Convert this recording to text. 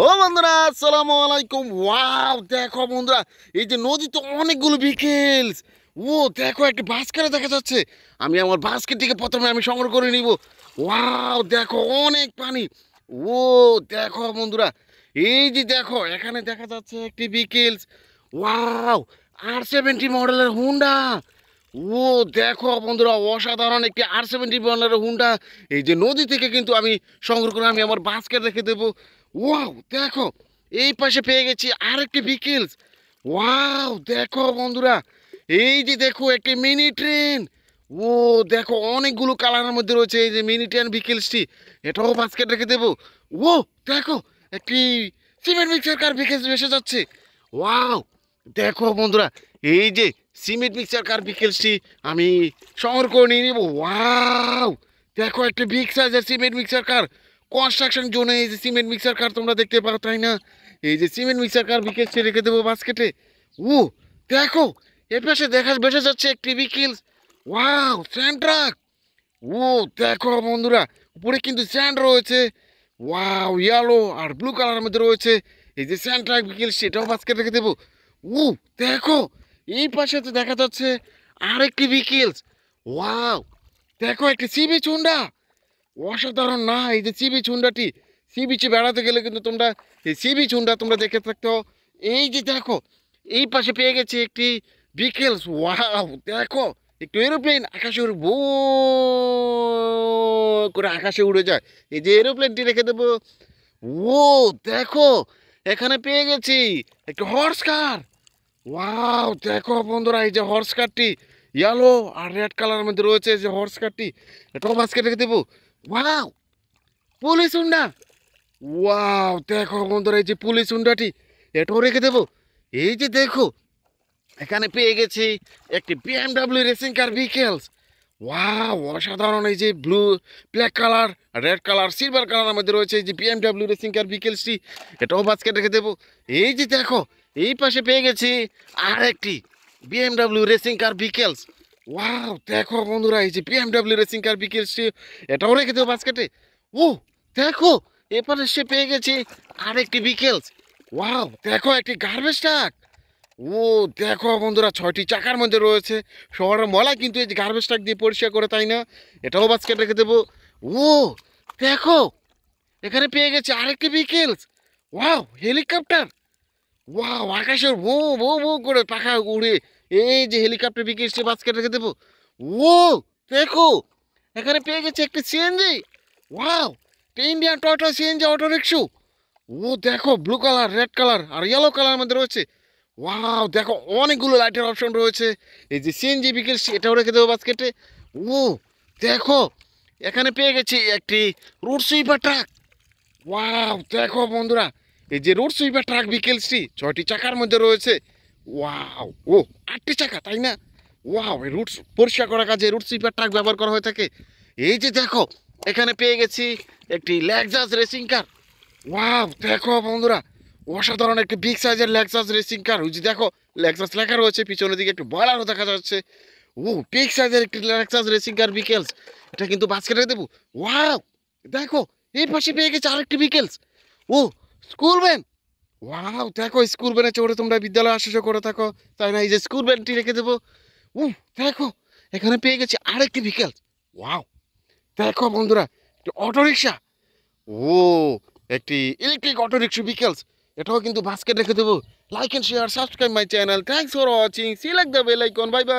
ও বন্ধুরা, আসসালামু আলাইকুম। ওয়াও, দেখো বন্ধুরা, এই যে নদীতে অনেকগুলো বিকেলস। ও দেখো, একটা বাস্কেটে দেখা যাচ্ছে। আমি আমার বাস্কেটটিকে প্রথমে সংগ্রহ করে নিব। ওয়াও, দেখো অনেক পানি। ও দেখো বন্ধুরা, এই যে দেখো, এখানে দেখা যাচ্ছে একটি বিকেলস। ওয়াও, R70 মডেলের হুন্ডা। ও দেখো বন্ধুরা, অসাধারণ একটি R70 মডেলের হুন্ডা। এই যে নদী থেকে কিন্তু আমি সংগ্রহ করে আমি আমার বাস্কেট রেখে দেবো। ওয়াও দেখো, এই পাশে পেয়ে গেছি আরেকটি ভিকেলস। ওয়াও দেখো বন্ধুরা, এই যে দেখো একটি মিনি ট্রেন। ও দেখো, অনেকগুলো কালারের মধ্যে রয়েছে এই যে মিনি ট্রেন ভিকেলসটি। এটাও বাস্কেট রেখে দেবো। ও দেখো, একটি সিমেন্ট মিক্সার কার ভিকেলস এসে যাচ্ছে। ওয়াও দেখো বন্ধুরা, এই যে সিমেন্ট মিক্সার কার ভিকেলসটি আমি সংগ্রহ করে নিয়ে নিব। ওয়াও দেখো, একটা বিগ সাইজের সিমেন্ট মিক্সার কার। কনস্ট্রাকশন জোনে এই যে সিমেন্ট মিক্সার কার তোমরা দেখতে পাও, তাই না? এই যে সিমেন্ট মিক্সার কার বিকেলসটি রেখে দেবো বাস্কেটে। ও দেখো, এর পাশে দেখা বেসে যাচ্ছে একটি বিকেলস। Wow sand truck. ও দেখো বন্ধুরা, উপরে কিন্তু স্যান্ড রয়েছে। ওয়াও, ইয়েলো আর ব্লু কালারের মধ্যে রয়েছে এই যে স্যান্ড ট্রাক বিকেলস, সেটাও বাস্কেট রেখে দেবো। ও দেখো, এই পাশে তো দেখা যাচ্ছে আরেকটি বিকেলস। ওয়াও দেখো, একটি সি বিচ হুন্ডা। অসাধারণ না এই যে সি বিচ হুন্ডাটি? সি বিচে বেড়াতে গেলে কিন্তু তোমরা এই সি বিচ হুন্ডা তোমরা দেখে থাকতো। এই যে দেখো, এই পাশে পেয়ে গেছি একটি বিকেলস। ওয়াও দেখো, একটু এরোপ্লেন আকাশে উড়ে ভো করে আকাশে উড়ে যায়। এই যে এরোপ্লেনটি রেখে দেবো। ও দেখো, এখানে পেয়ে গেছি একটু হর্স কার। ওয়াও দেখো বন্ধুরা, এই যে হর্স কারটি ইয়েলো আর রেড কালারের মধ্যে রয়েছে এই যে হর্স কারটি, এটাও বাস্কেট রেখে দেবো। Wow police Honda. ওয়াও দেখো বন্ধুরা, এই যে পুলিশ হুন্ডাটি, এটাও রেখে দেবো। এই যে দেখো, এখানে পেয়ে গেছি একটি BMW racing car vehicles. Wow অসাধারণ, এই যে blue, black colour, red colour, silver কালারের মধ্যে রয়েছে এই যে BMW রেসিং কার ভিকেলসটি, এটাও বাস্কেট রেখে দেবো। এই যে দেখো, এই পাশে পেয়ে গেছি আর একটি BMW racing car vehicles. Wow দেখো বন্ধুরা, এই যে BMW রেসিং কার ভিকেলসটি, এটাও রেখে দেবো বাস্কেটে। ও দেখো, এপারে সে পেয়ে গেছি আরেকটি ভিকেলস। ওয়াও দেখো, একটি গার্বেজ ট্রাক। ও দেখো বন্ধুরা, 6টি চাকার মধ্যে রয়েছে। শহরের ময়লা কিন্তু এই যে গার্বেজ ট্রাক দিয়ে পরিষ্কার করে, তাই না? এটাও বাস্কেট রেখে দেবো। ও দেখো, এখানে পেয়ে গেছে আরেকটি ভিকেলস। Wow helicopter. ওয়াও আকাশের ভো ভো ভো করে পাখা উড়ে এই যে হেলিকপ্টার ভিকেলসটি বাস্কেট রেখে দেবো। ও দেখো, এখানে পেয়ে গেছে একটি CNG. Wow, Indian Toyota CNG auto rickshaw. ও দেখো, ব্লু কালার, রেড কালার আর ইয়েলো কালারের মধ্যে রয়েছে। ওয়াও দেখো, অনেকগুলো লাইটের অপশন রয়েছে। এই যে সিএনজি বিকেল, এটাও রেখে দেবো বাস্কেটে। ও দেখো, এখানে পেয়ে গেছি একটি রোড সুইপার ট্রাক। ওয়াও দেখো বন্ধুরা, এই যে রোড সুইপার ট্রাক বিকেলসটি 6টি চাকার মধ্যে রয়েছে। ওয়াও, ও 8টি চাকা, তাই না? ওয়াও, এই রুট পরিষ্কার করার কাজে রুট সুইপার ট্রাক ব্যবহার করা হয়ে থাকে। এই যে দেখো, এখানে পেয়ে গেছি একটি লেক্সাস রেসিং কার। ওয়াও দেখো বন্ধুরা, অসাধারণ একটি বিগ সাইজের লেক্সাস রেসিং কার। ওই যে দেখো, লেক্সাস লেখা রয়েছে, পিছনের দিকে একটু বয়লারও দেখা যাচ্ছে। ও বিগ সাইজের একটি লেক্সাস রেসিং কার বিকেলস, এটা কিন্তু বাস্কেটে দেবো। ওয়াও দেখো, এই পাশে পেয়ে গেছে আরেকটি বিকেলস। ও স্কুল ভ্যান। ওয়াও দেখো, স্কুল ভ্যানে চড়ে তোমরা বিদ্যালয়ে আসা করে থাকো, তাই না? এই যে স্কুল ভ্যানটি রেখে দেবো। ও দেখো, এখানে পেয়ে গেছে আরেকটি বিকেলস। ওয়াও দেখো বন্ধুরা, একটি অটোরিকশা। ও একটি ইলেকট্রিক অটো রিক্সা ভিকেলস, এটাও কিন্তু বাস্কেট রেখে দেবো। Like and share, subscribe my channel. Thanks for watching, see like the bell icon. Bye by.